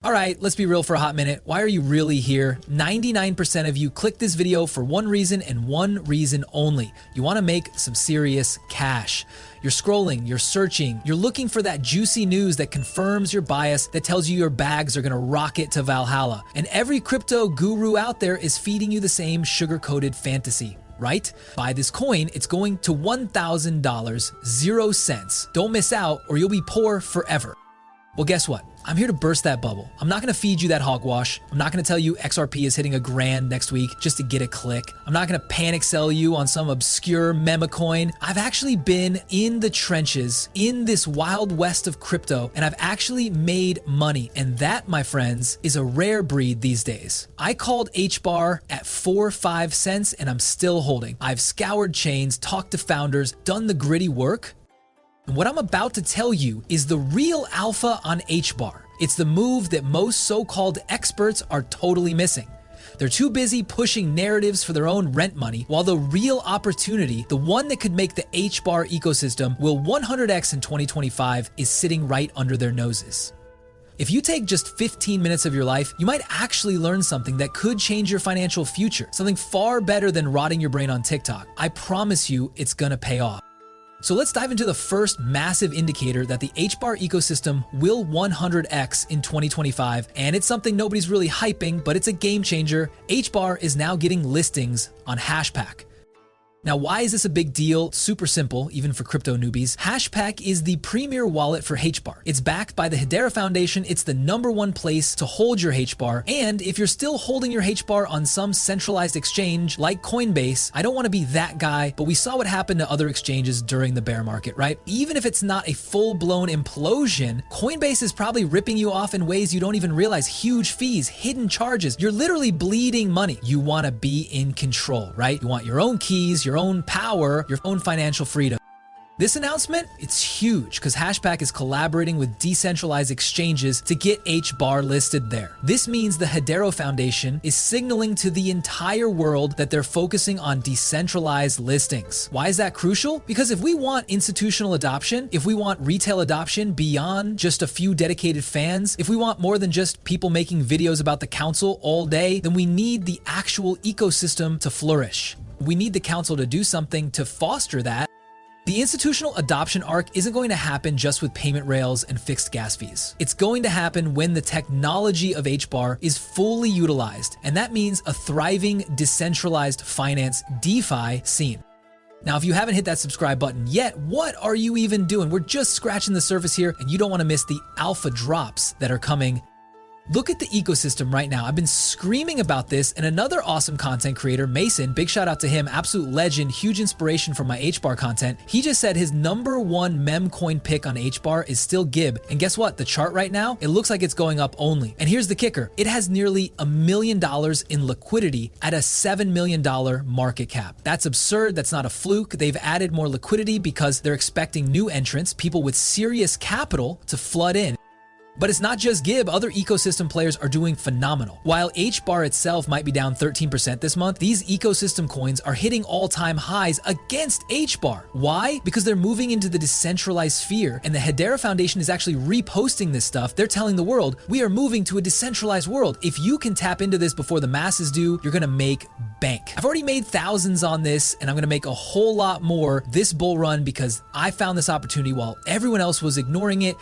All right, let's be real for a hot minute. Why are you really here? 99% of you click this video for one reason and one reason only. You want to make some serious cash. You're scrolling, you're searching, you're looking for that juicy news that confirms your bias, that tells you your bags are going to rocket to Valhalla. And every crypto guru out there is feeding you the same sugar-coated fantasy. Right? Buy this coin, it's going to $1,000, 0 cents. Don't miss out or you'll be poor forever. Well, guess what? I'm here to burst that bubble. I'm not going to feed you that hogwash. I'm not going to tell you XRP is hitting $1,000 next week just to get a click. I'm not going to panic sell you on some obscure meme coin. I've actually been in the trenches in this wild west of crypto, and I've actually made money. And that, my friends, is a rare breed these days. I called HBAR at 4-5 cents and I'm still holding. I've scoured chains, talked to founders, done the gritty work. And what I'm about to tell you is the real alpha on HBAR. It's the move that most so-called experts are totally missing. They're too busy pushing narratives for their own rent money, while the real opportunity, the one that could make the HBAR ecosystem will 100x in 2025, is sitting right under their noses. If you take just 15 minutes of your life, you might actually learn something that could change your financial future, something far better than rotting your brain on TikTok. I promise you it's gonna pay off. So let's dive into the first massive indicator that the HBAR ecosystem will 100x in 2025, and it's something nobody's really hyping, but it's a game changer. HBAR is now getting listings on Hashpack. Now, why is this a big deal? Super simple, even for crypto newbies. Hashpack is the premier wallet for HBAR. It's backed by the Hedera Foundation. It's the #1 place to hold your HBAR. And if you're still holding your HBAR on some centralized exchange like Coinbase, I don't want to be that guy, but we saw what happened to other exchanges during the bear market, right? Even if it's not a full-blown implosion, Coinbase is probably ripping you off in ways you don't even realize. Huge fees, hidden charges. You're literally bleeding money. You want to be in control, right? You want your own keys, your own power, your own financial freedom. This announcement, it's huge because Hashpack is collaborating with decentralized exchanges to get HBAR listed there. This means the Hedera Foundation is signaling to the entire world that they're focusing on decentralized listings. Why is that crucial? Because if we want institutional adoption, if we want retail adoption beyond just a few dedicated fans, if we want more than just people making videos about the council all day, then we need the actual ecosystem to flourish. We need the council to do something to foster that. The institutional adoption arc isn't going to happen just with payment rails and fixed gas fees. It's going to happen when the technology of HBAR is fully utilized, and that means a thriving decentralized finance DeFi scene. Now, if you haven't hit that subscribe button yet, what are you even doing? We're just scratching the surface here, and you don't want to miss the alpha drops that are coming. Look at the ecosystem right now. I've been screaming about this, and another awesome content creator, Mason, big shout out to him, absolute legend, huge inspiration for my HBAR content. He just said his #1 meme coin pick on HBAR is still GIB. And guess what? The chart right now, it looks like it's going up only. And here's the kicker. It has nearly $1 million in liquidity at a $7 million market cap. That's absurd. That's not a fluke. They've added more liquidity because they're expecting new entrants, people with serious capital, to flood in. But it's not just GIB, other ecosystem players are doing phenomenal. While HBAR itself might be down 13% this month, these ecosystem coins are hitting all-time highs against HBAR. Why? Because they're moving into the decentralized sphere, and the Hedera Foundation is actually reposting this stuff. They're telling the world, we are moving to a decentralized world. If you can tap into this before the masses do, you're gonna make bank. I've already made thousands on this, and I'm gonna make a whole lot more this bull run because I found this opportunity while everyone else was ignoring it.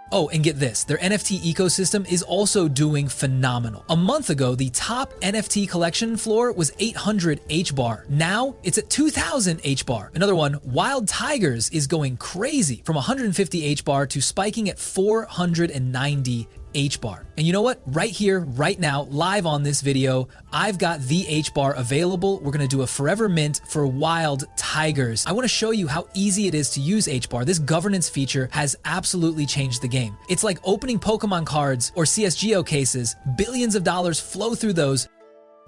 Oh, and get this, their NFT ecosystem is also doing phenomenal. A month ago, the top NFT collection floor was 800 HBAR. Now, it's at 2000 HBAR. Another one, Wild Tigers, is going crazy from 150 HBAR to spiking at 490 HBAR. And you know what? Right here, right now, live on this video, I've got the HBAR available. We're gonna do a forever mint for Wild Tigers. I wanna show you how easy it is to use HBAR. This governance feature has absolutely changed the game. It's like opening Pokemon cards or CSGO cases. Billions of dollars flow through those.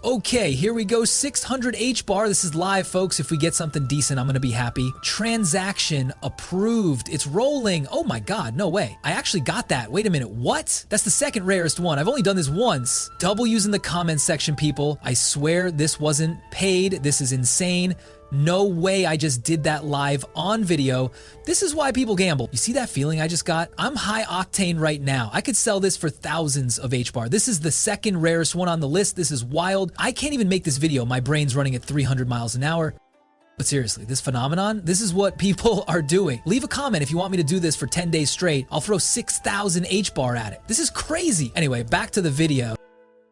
Okay, here we go, 600 HBAR. This is live, folks. If we get something decent, I'm gonna be happy. Transaction approved. It's rolling. Oh my God, no way. I actually got that. Wait a minute, what? That's the second rarest one. I've only done this once. W's in the comments section, people. I swear this wasn't paid. This is insane. No way I just did that live on video. This is why people gamble. You see that feeling I just got? I'm high octane right now. I could sell this for thousands of HBAR. This is the second rarest one on the list. This is wild. I can't even make this video. My brain's running at 300 miles an hour. But seriously, this phenomenon, this is what people are doing. Leave a comment if you want me to do this for 10 days straight. I'll throw 6,000 HBAR at it. This is crazy. Anyway, back to the video.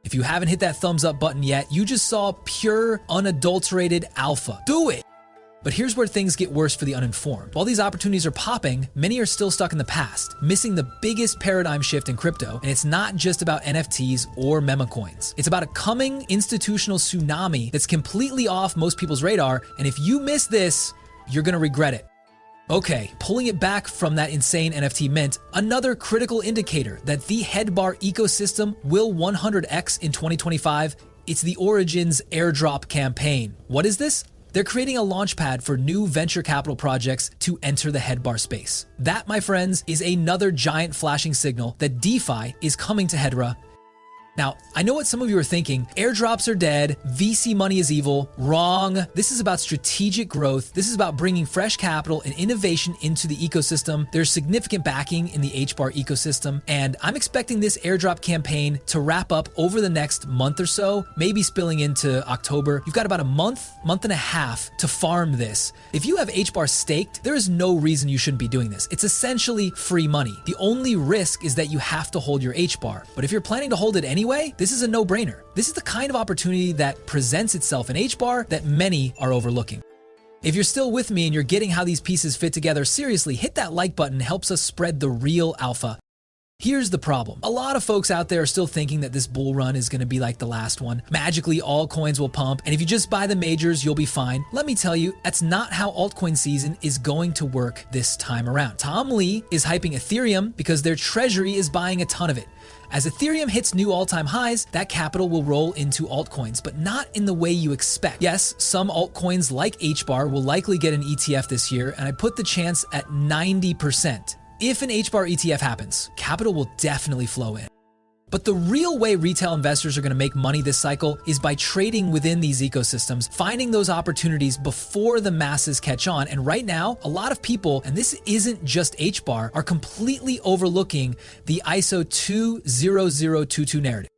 If you haven't hit that thumbs up button yet, you just saw pure, unadulterated alpha. Do it! But here's where things get worse for the uninformed. While these opportunities are popping, many are still stuck in the past, missing the biggest paradigm shift in crypto. And it's not just about NFTs or meme coins. It's about a coming institutional tsunami that's completely off most people's radar. And if you miss this, you're gonna regret it. Okay, pulling it back from that insane NFT mint, another critical indicator that the HBAR ecosystem will 100x in 2025, it's the Origins airdrop campaign. What is this? They're creating a launchpad for new venture capital projects to enter the HBAR space. That, my friends, is another giant flashing signal that DeFi is coming to Hedera. Now, I know what some of you are thinking. Airdrops are dead. VC money is evil. Wrong. This is about strategic growth. This is about bringing fresh capital and innovation into the ecosystem. There's significant backing in the HBAR ecosystem, and I'm expecting this airdrop campaign to wrap up over the next month or so, maybe spilling into October. You've got about a month and a half to farm this. If you have HBAR staked, there is no reason you shouldn't be doing this. It's essentially free money. The only risk is that you have to hold your HBAR. But if you're planning to hold it anyway, this is a no-brainer. This is the kind of opportunity that presents itself in HBAR that many are overlooking. If you're still with me and you're getting how these pieces fit together, seriously, hit that like button. It helps us spread the real alpha. Here's the problem. A lot of folks out there are still thinking that this bull run is going to be like the last one. Magically, all coins will pump, and if you just buy the majors, you'll be fine. Let me tell you, that's not how altcoin season is going to work this time around. Tom Lee is hyping Ethereum because their treasury is buying a ton of it. As Ethereum hits new all-time highs, that capital will roll into altcoins, but not in the way you expect. Yes, some altcoins like HBAR will likely get an ETF this year, and I put the chance at 90%. If an HBAR ETF happens, capital will definitely flow in. But the real way retail investors are going to make money this cycle is by trading within these ecosystems, finding those opportunities before the masses catch on. And right now, a lot of people, and this isn't just HBAR, are completely overlooking the ISO 20022 narrative.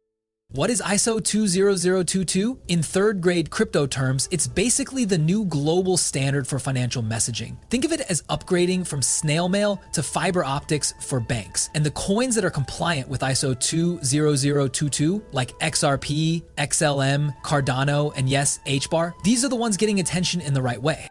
What is ISO 20022? In third grade crypto terms, it's basically the new global standard for financial messaging. Think of it as upgrading from snail mail to fiber optics for banks. And the coins that are compliant with ISO 20022, like XRP, XLM, Cardano, and yes, HBAR, these are the ones getting attention in the right way.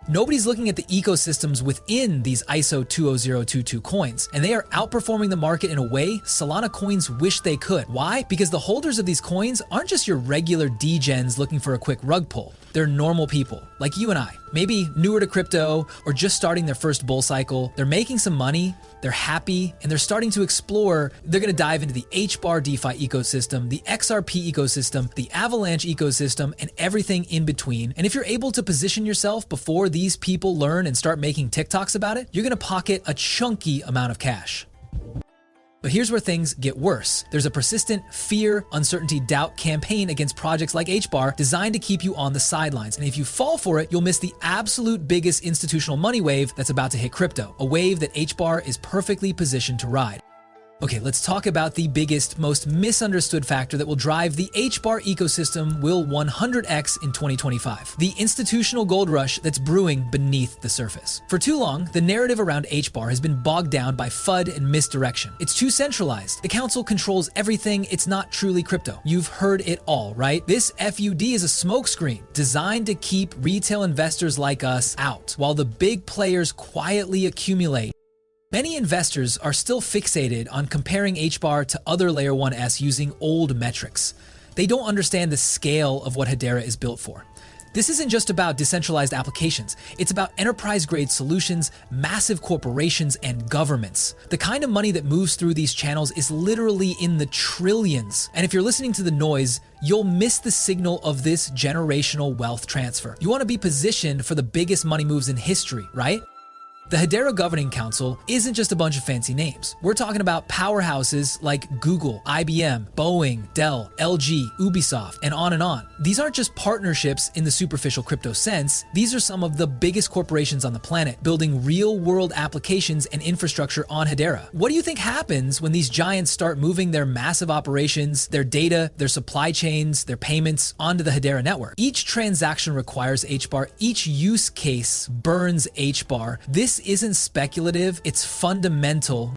Nobody's looking at the ecosystems within these ISO 20022 coins, and they are outperforming the market in a way Solana coins wish they could. Why? Because the holders of these coins aren't just your regular degens looking for a quick rug pull. They're normal people, like you and I, maybe newer to crypto or just starting their first bull cycle. They're making some money, they're happy, and they're starting to explore. They're gonna dive into the HBAR DeFi ecosystem, the XRP ecosystem, the Avalanche ecosystem, and everything in between. And if you're able to position yourself before these people learn and start making TikToks about it, you're gonna pocket a chunky amount of cash. But here's where things get worse. There's a persistent fear, uncertainty, doubt campaign against projects like HBAR designed to keep you on the sidelines. And if you fall for it, you'll miss the absolute biggest institutional money wave that's about to hit crypto, a wave that HBAR is perfectly positioned to ride. Okay, let's talk about the biggest, most misunderstood factor that will drive the HBAR ecosystem will 100x in 2025. The institutional gold rush that's brewing beneath the surface. For too long, the narrative around HBAR has been bogged down by FUD and misdirection. It's too centralized. The council controls everything. It's not truly crypto. You've heard it all, right? This FUD is a smokescreen designed to keep retail investors like us out, while the big players quietly accumulate. Many investors are still fixated on comparing HBAR to other Layer 1s using old metrics. They don't understand the scale of what Hedera is built for. This isn't just about decentralized applications. It's about enterprise-grade solutions, massive corporations, and governments. The kind of money that moves through these channels is literally in the trillions. And if you're listening to the noise, you'll miss the signal of this generational wealth transfer. You want to be positioned for the biggest money moves in history, right? The Hedera Governing Council isn't just a bunch of fancy names. We're talking about powerhouses like Google, IBM, Boeing, Dell, LG, Ubisoft, and on and on. These aren't just partnerships in the superficial crypto sense. These are some of the biggest corporations on the planet building real-world applications and infrastructure on Hedera. What do you think happens when these giants start moving their massive operations, their data, their supply chains, their payments onto the Hedera network? Each transaction requires HBAR. Each use case burns HBAR. This isn't speculative, it's fundamental.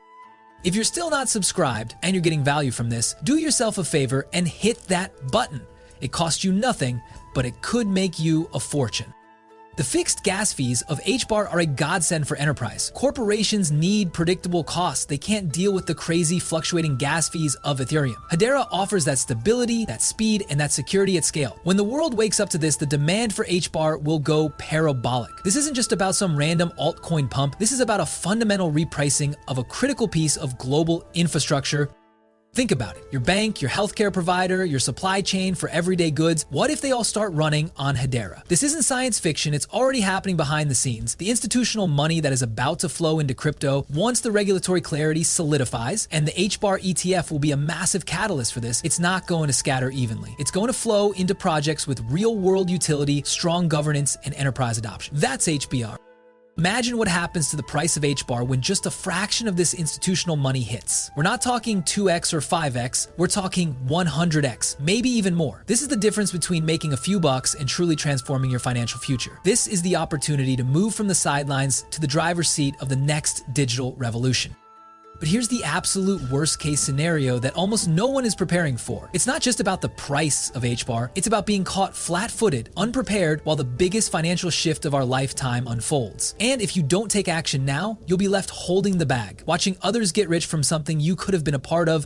If you're still not subscribed and you're getting value from this, do yourself a favor and hit that button. It costs you nothing, but it could make you a fortune. The fixed gas fees of HBAR are a godsend for enterprise. Corporations need predictable costs. They can't deal with the crazy fluctuating gas fees of Ethereum. Hedera offers that stability, that speed, and that security at scale. When the world wakes up to this, the demand for HBAR will go parabolic. This isn't just about some random altcoin pump. This is about a fundamental repricing of a critical piece of global infrastructure. Think about it. Your bank, your healthcare provider, your supply chain for everyday goods. What if they all start running on Hedera? This isn't science fiction. It's already happening behind the scenes. The institutional money that is about to flow into crypto, once the regulatory clarity solidifies, and the HBAR ETF will be a massive catalyst for this, it's not going to scatter evenly. It's going to flow into projects with real-world utility, strong governance, and enterprise adoption. That's HBR. Imagine what happens to the price of HBAR when just a fraction of this institutional money hits. We're not talking 2x or 5x, we're talking 100x, maybe even more. This is the difference between making a few bucks and truly transforming your financial future. This is the opportunity to move from the sidelines to the driver's seat of the next digital revolution. But here's the absolute worst case scenario that almost no one is preparing for. It's not just about the price of HBAR, it's about being caught flat-footed, unprepared, while the biggest financial shift of our lifetime unfolds. And if you don't take action now, you'll be left holding the bag, watching others get rich from something you could have been a part of.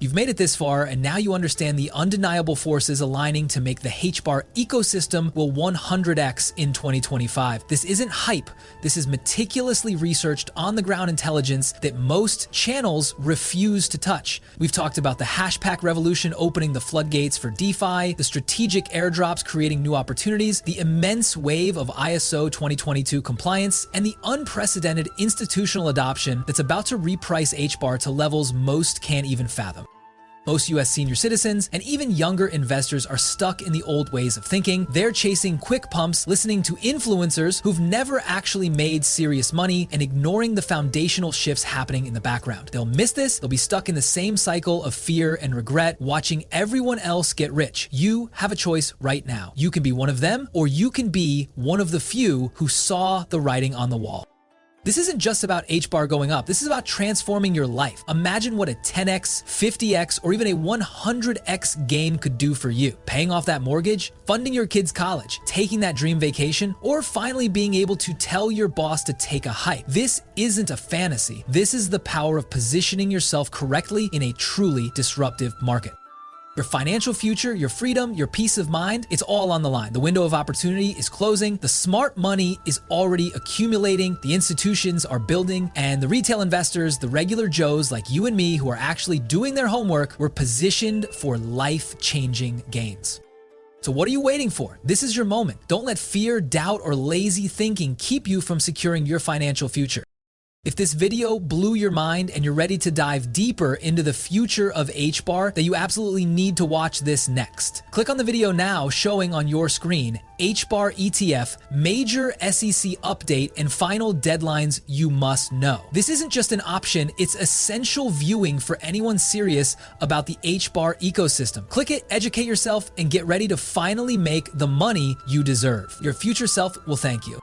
You've made it this far, and now you understand the undeniable forces aligning to make the HBAR ecosystem will 100x in 2025. This isn't hype. This is meticulously researched on-the-ground intelligence that most channels refuse to touch. We've talked about the Hashpack revolution opening the floodgates for DeFi, the strategic airdrops creating new opportunities, the immense wave of ISO 2022 compliance, and the unprecedented institutional adoption that's about to reprice HBAR to levels most can't even fathom. Most US senior citizens and even younger investors are stuck in the old ways of thinking. They're chasing quick pumps, listening to influencers who've never actually made serious money, and ignoring the foundational shifts happening in the background. They'll miss this, they'll be stuck in the same cycle of fear and regret, watching everyone else get rich. You have a choice right now. You can be one of them, or you can be one of the few who saw the writing on the wall. This isn't just about HBAR going up. This is about transforming your life. Imagine what a 10x, 50x, or even a 100x gain could do for you. Paying off that mortgage, funding your kids' college, taking that dream vacation, or finally being able to tell your boss to take a hike. This isn't a fantasy. This is the power of positioning yourself correctly in a truly disruptive market. Your financial future, your freedom, your peace of mind, it's all on the line. The window of opportunity is closing. The smart money is already accumulating. The institutions are building, and the retail investors, the regular Joes like you and me who are actually doing their homework, we're positioned for life-changing gains. So what are you waiting for? This is your moment. Don't let fear, doubt, or lazy thinking keep you from securing your financial future. If this video blew your mind and you're ready to dive deeper into the future of HBAR, then you absolutely need to watch this next. Click on the video now showing on your screen, HBAR ETF, major SEC update, and final deadlines you must know. This isn't just an option, it's essential viewing for anyone serious about the HBAR ecosystem. Click it, educate yourself, and get ready to finally make the money you deserve. Your future self will thank you.